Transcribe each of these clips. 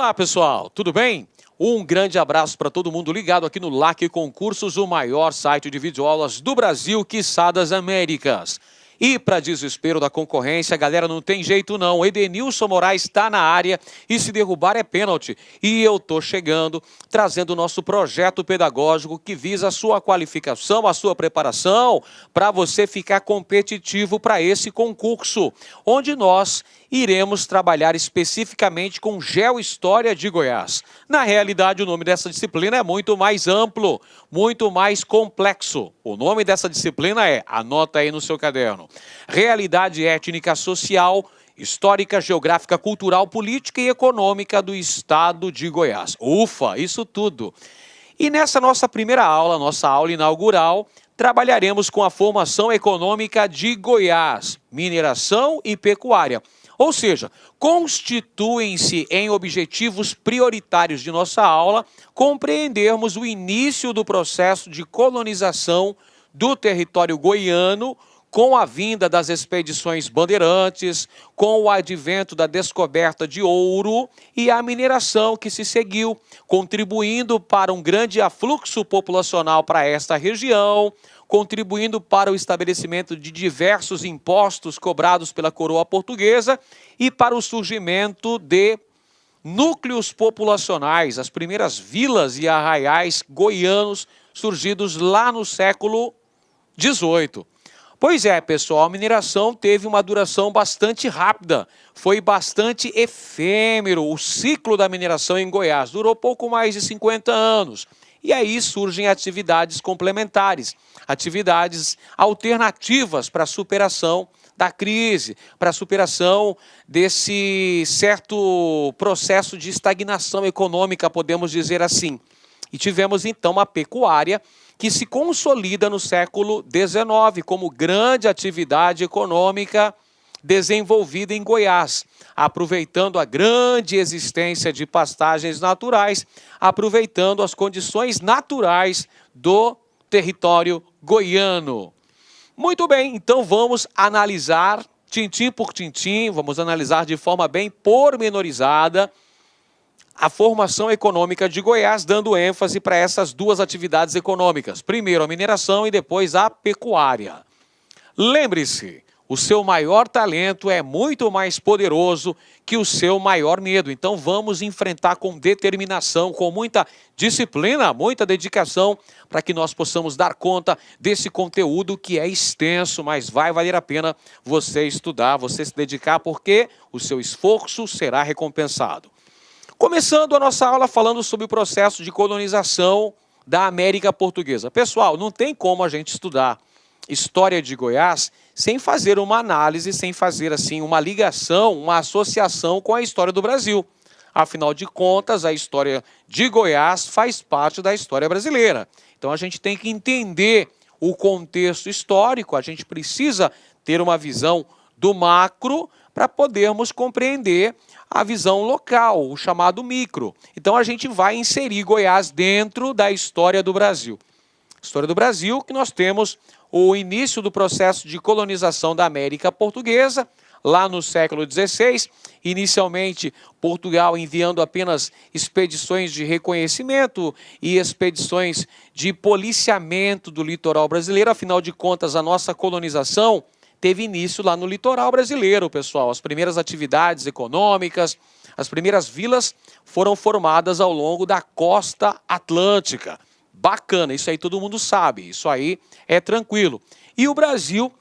Olá, pessoal, tudo bem? Um grande abraço para todo mundo ligado aqui no LAC Concursos, o maior site de videoaulas do Brasil, quiçá das Américas. E para desespero da concorrência, galera, não tem jeito não. Edenilson Moraes está na área e se derrubar é pênalti. E eu tô chegando, trazendo o nosso projeto pedagógico que visa a sua qualificação, a sua preparação, para você ficar competitivo para esse concurso, onde nós iremos trabalhar especificamente com Geohistória de Goiás. Na realidade, o nome dessa disciplina é muito mais amplo, muito mais complexo. O nome dessa disciplina é, anota aí no seu caderno, Realidade Étnica Social, Histórica, Geográfica, Cultural, Política e Econômica do Estado de Goiás. Ufa, isso tudo! E nessa nossa primeira aula, nossa aula inaugural, trabalharemos com a formação econômica de Goiás, mineração e pecuária. Ou seja, constituem-se em objetivos prioritários de nossa aula compreendermos o início do processo de colonização do território goiano com a vinda das expedições bandeirantes, com o advento da descoberta de ouro e a mineração que se seguiu, contribuindo para um grande afluxo populacional para esta região, contribuindo para o estabelecimento de diversos impostos cobrados pela coroa portuguesa e para o surgimento de núcleos populacionais, as primeiras vilas e arraiais goianos surgidos lá no século XVIII. Pois é, pessoal, a mineração teve uma duração bastante rápida, foi bastante efêmero. O ciclo da mineração em Goiás durou pouco mais de 50 anos. E aí surgem atividades complementares, atividades alternativas para a superação da crise, para a superação desse certo processo de estagnação econômica, podemos dizer assim. E tivemos então a pecuária, que se consolida no século XIX como grande atividade econômica desenvolvida em Goiás, aproveitando a grande existência de pastagens naturais, aproveitando as condições naturais do território goiano. Muito bem, então vamos analisar tintim por tintim, vamos analisar de forma bem pormenorizada a formação econômica de Goiás, dando ênfase para essas duas atividades econômicas. Primeiro a mineração e depois a pecuária. Lembre-se, o seu maior talento é muito mais poderoso que o seu maior medo. Então vamos enfrentar com determinação, com muita disciplina, muita dedicação, para que nós possamos dar conta desse conteúdo que é extenso, mas vai valer a pena você estudar, você se dedicar, porque o seu esforço será recompensado. Começando a nossa aula falando sobre o processo de colonização da América Portuguesa. Pessoal, não tem como a gente estudar História de Goiás sem fazer uma análise, sem fazer assim uma ligação, uma associação com a história do Brasil. Afinal de contas, a história de Goiás faz parte da história brasileira. Então a gente tem que entender o contexto histórico, a gente precisa ter uma visão do macro para podermos compreender a visão local, o chamado micro. Então a gente vai inserir Goiás dentro da história do Brasil. História do Brasil, que nós temos o início do processo de colonização da América Portuguesa, lá no século XVI, inicialmente Portugal enviando apenas expedições de reconhecimento e expedições de policiamento do litoral brasileiro. Afinal de contas, a nossa colonização teve início lá no litoral brasileiro, pessoal. As primeiras atividades econômicas, as primeiras vilas foram formadas ao longo da costa atlântica. Bacana, isso aí todo mundo sabe, isso aí é tranquilo. E o Brasil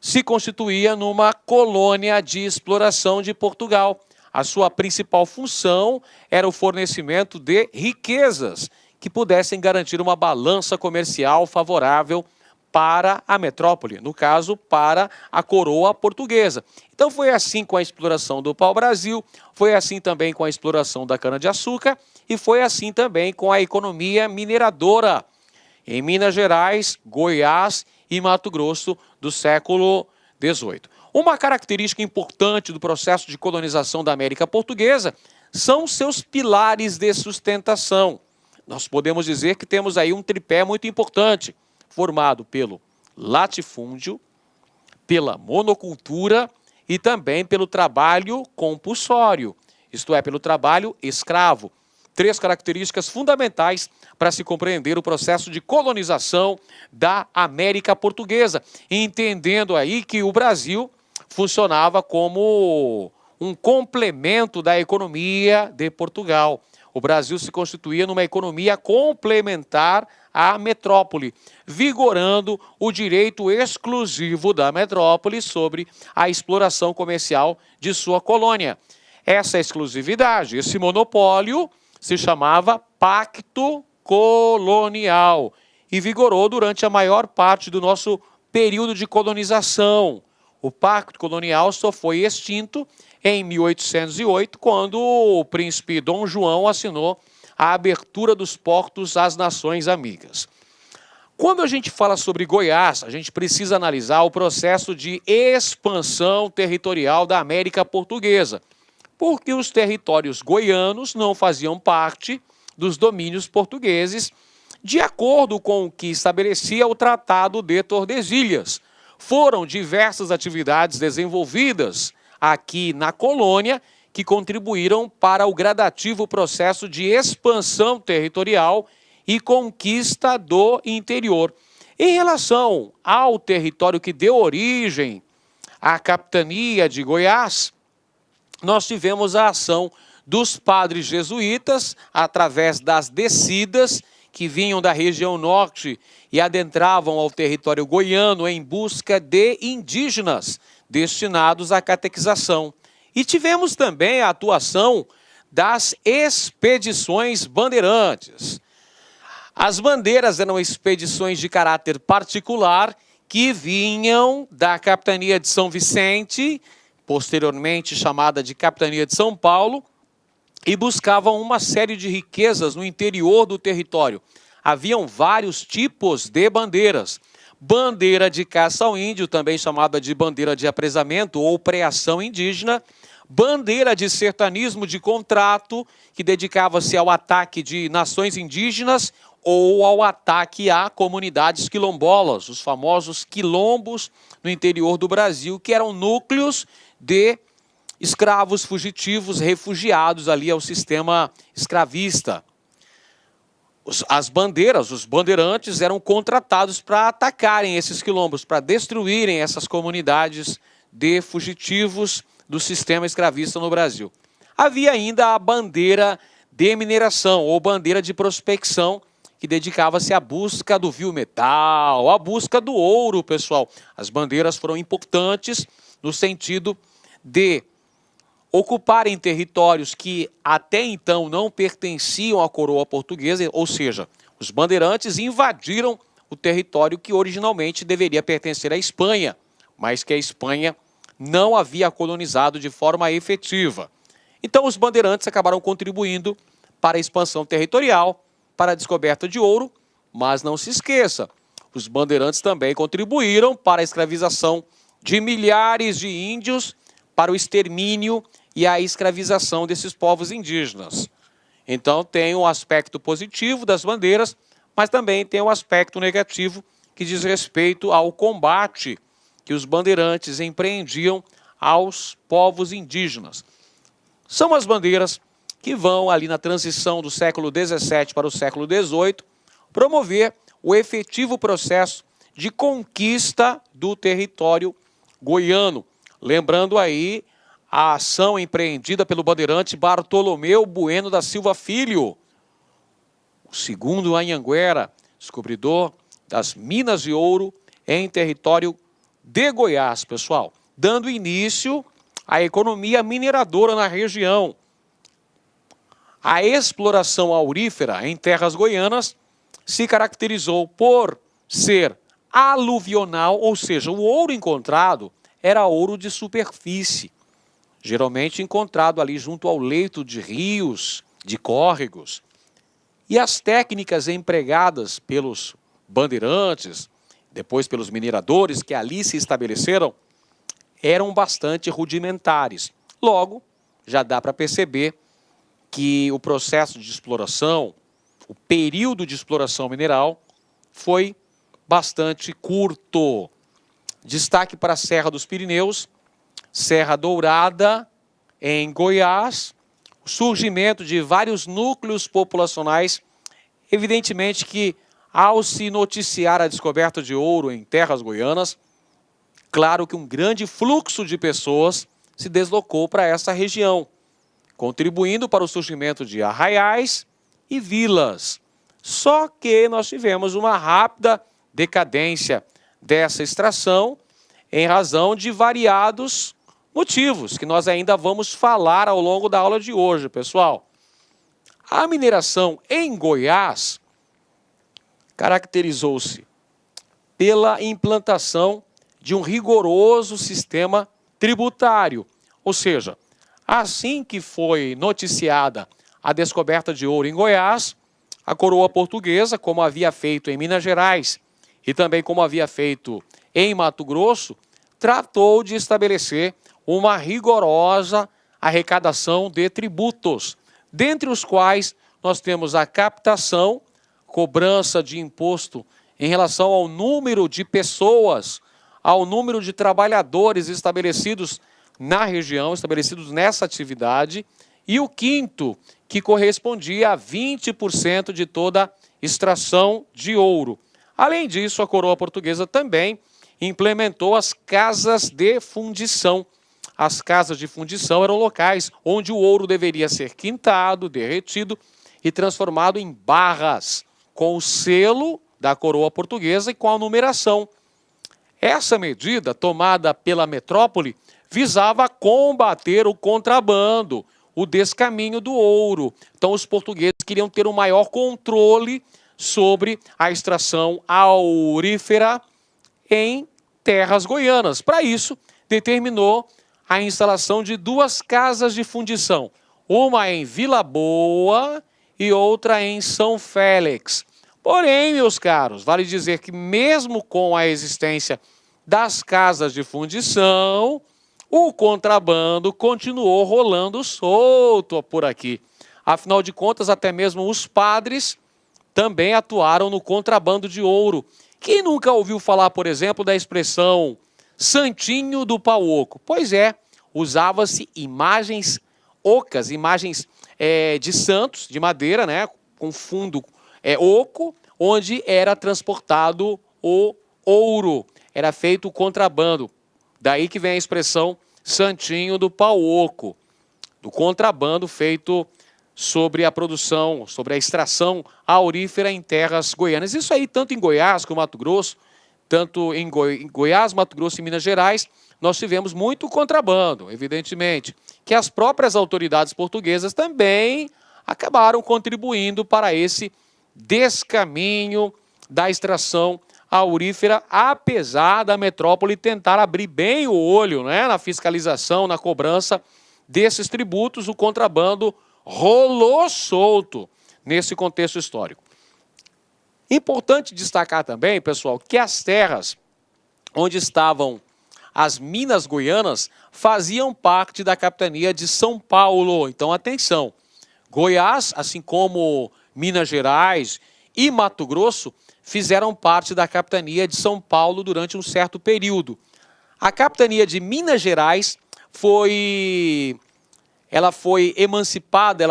se constituía numa colônia de exploração de Portugal. A sua principal função era o fornecimento de riquezas que pudessem garantir uma balança comercial favorável para a metrópole, no caso, para a coroa portuguesa. Então foi assim com a exploração do pau-brasil, foi assim também com a exploração da cana-de-açúcar e foi assim também com a economia mineradora em Minas Gerais, Goiás e Mato Grosso do século XVIII. Uma característica importante do processo de colonização da América Portuguesa são seus pilares de sustentação. Nós podemos dizer que temos aí um tripé muito importante, formado pelo latifúndio, pela monocultura e também pelo trabalho compulsório. isto é, pelo trabalho escravo. 3 características fundamentais para se compreender o processo de colonização da América Portuguesa, entendendo aí que o Brasil funcionava como um complemento da economia de Portugal. O Brasil se constituía numa economia complementar à metrópole, vigorando o direito exclusivo da metrópole sobre a exploração comercial de sua colônia. Essa exclusividade, esse monopólio, se chamava Pacto Colonial e vigorou durante a maior parte do nosso período de colonização. O Pacto Colonial só foi extinto em 1808, quando o príncipe Dom João assinou a abertura dos portos às nações amigas. Quando a gente fala sobre Goiás, a gente precisa analisar o processo de expansão territorial da América Portuguesa, porque os territórios goianos não faziam parte dos domínios portugueses, de acordo com o que estabelecia o Tratado de Tordesilhas. Foram diversas atividades desenvolvidas aqui na colônia que contribuíram para o gradativo processo de expansão territorial e conquista do interior. Em relação ao território que deu origem à capitania de Goiás, nós tivemos a ação dos padres jesuítas através das descidas que vinham da região norte e adentravam ao território goiano em busca de indígenas destinados à catequização. E tivemos também a atuação das expedições bandeirantes. As bandeiras eram expedições de caráter particular que vinham da capitania de São Vicente, posteriormente chamada de Capitania de São Paulo, e buscavam uma série de riquezas no interior do território. Haviam vários tipos de bandeiras. Bandeira de caça ao índio, também chamada de bandeira de apresamento ou preação indígena. Bandeira de sertanismo de contrato, que dedicava-se ao ataque de nações indígenas ou ao ataque a comunidades quilombolas, os famosos quilombos no interior do Brasil, que eram núcleos de escravos fugitivos, refugiados ali ao sistema escravista. As bandeiras, os bandeirantes, eram contratados para atacarem esses quilombos, para destruírem essas comunidades de fugitivos do sistema escravista no Brasil. Havia ainda a bandeira de mineração ou bandeira de prospecção, que dedicava-se à busca do vil metal, à busca do ouro, pessoal. As bandeiras foram importantes no sentido de ocuparem territórios que até então não pertenciam à coroa portuguesa, ou seja, os bandeirantes invadiram o território que originalmente deveria pertencer à Espanha, mas que a Espanha não havia colonizado de forma efetiva. Então os bandeirantes acabaram contribuindo para a expansão territorial, para a descoberta de ouro, mas não se esqueça, os bandeirantes também contribuíram para a escravização de milhares de índios, para o extermínio e a escravização desses povos indígenas. Então tem um aspecto positivo das bandeiras, mas também tem um aspecto negativo que diz respeito ao combate que os bandeirantes empreendiam aos povos indígenas. São as bandeiras que vão ali na transição do século XVII para o século XVIII promover o efetivo processo de conquista do território goiano. Lembrando aí a ação empreendida pelo bandeirante Bartolomeu Bueno da Silva Filho, o segundo Anhanguera, descobridor das minas de ouro em território de Goiás, pessoal, dando início à economia mineradora na região. A exploração aurífera em terras goianas se caracterizou por ser aluvional, ou seja, o ouro encontrado era ouro de superfície, geralmente encontrado ali junto ao leito de rios, de córregos. E as técnicas empregadas pelos bandeirantes, depois pelos mineradores que ali se estabeleceram, eram bastante rudimentares. Logo, já dá para perceber que o processo de exploração, o período de exploração mineral, foi bastante curto. Destaque para a Serra dos Pirineus, Serra Dourada, em Goiás, surgimento de vários núcleos populacionais. Evidentemente que, ao se noticiar a descoberta de ouro em terras goianas, claro que um grande fluxo de pessoas se deslocou para essa região, contribuindo para o surgimento de arraiais e vilas. Só que nós tivemos uma rápida decadência dessa extração em razão de variados motivos, que nós ainda vamos falar ao longo da aula de hoje, pessoal. A mineração em Goiás caracterizou-se pela implantação de um rigoroso sistema tributário, ou seja, assim que foi noticiada a descoberta de ouro em Goiás, a coroa portuguesa, como havia feito em Minas Gerais e também como havia feito em Mato Grosso, tratou de estabelecer uma rigorosa arrecadação de tributos, dentre os quais nós temos a captação, cobrança de imposto em relação ao número de pessoas, ao número de trabalhadores estabelecidos na região, estabelecidos nessa atividade, e o quinto, que correspondia a 20% de toda extração de ouro. Além disso, a coroa portuguesa também implementou as casas de fundição. As casas de fundição eram locais onde o ouro deveria ser quintado, derretido e transformado em barras, com o selo da coroa portuguesa e com a numeração. Essa medida, tomada pela metrópole, visava combater o contrabando, o descaminho do ouro. Então, os portugueses queriam ter um maior controle sobre a extração aurífera em terras goianas. Para isso, determinou a instalação de duas casas de fundição, uma em Vila Boa e outra em São Félix. Porém, meus caros, vale dizer que mesmo com a existência das casas de fundição, o contrabando continuou rolando solto por aqui. Afinal de contas, até mesmo os padres também atuaram no contrabando de ouro. Quem nunca ouviu falar, por exemplo, da expressão santinho do pau oco? Pois é, usava-se imagens ocas, imagens de santos, de madeira, né, com fundo oco, onde era transportado o ouro. Era feito o contrabando. Daí que vem a expressão santinho do pau oco, do contrabando feito sobre a produção, sobre a extração aurífera em terras goianas. Isso aí, tanto em Goiás como Mato Grosso, tanto em Goiás, Mato Grosso e Minas Gerais, nós tivemos muito contrabando, evidentemente, que as próprias autoridades portuguesas também acabaram contribuindo para esse descaminho da extração aurífera, apesar da metrópole tentar abrir bem o olho, né, na fiscalização, na cobrança desses tributos. O contrabando rolou solto nesse contexto histórico. Importante destacar também, pessoal, que as terras onde estavam as minas goianas faziam parte da capitania de São Paulo. Então, atenção, Goiás, assim como Minas Gerais e Mato Grosso, fizeram parte da capitania de São Paulo durante um certo período. A capitania de Minas Gerais foi emancipada,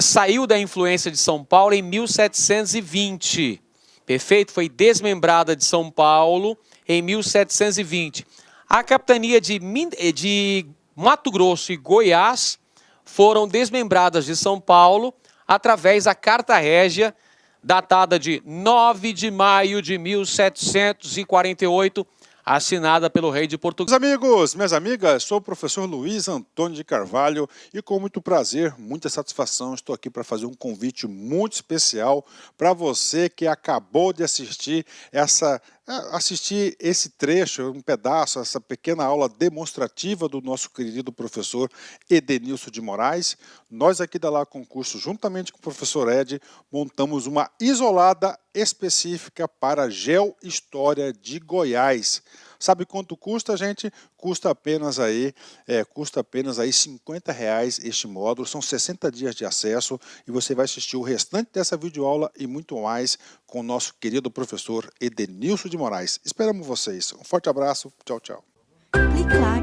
saiu da influência de São Paulo em 1720. Perfeito? Foi desmembrada de São Paulo em 1720. A capitania de Mato Grosso e Goiás foram desmembradas de São Paulo através da Carta Régia, datada de 9 de maio de 1748, assinada pelo rei de Portugal. Meus amigos, minhas amigas, sou o professor Luiz Antônio de Carvalho e com muito prazer, muita satisfação, estou aqui para fazer um convite muito especial para você que acabou de assistir esse trecho, um pedaço, essa pequena aula demonstrativa do nosso querido professor Edenilson de Moraes. Nós aqui da Lá Concurso, juntamente com o professor Ed, montamos uma isolada específica para Geohistória de Goiás. Sabe quanto custa, gente? Custa apenas aí R$50 este módulo. São 60 dias de acesso e você vai assistir o restante dessa videoaula e muito mais com o nosso querido professor Edenilson de Moraes. Esperamos vocês. Um forte abraço. Tchau, tchau. Clique lá.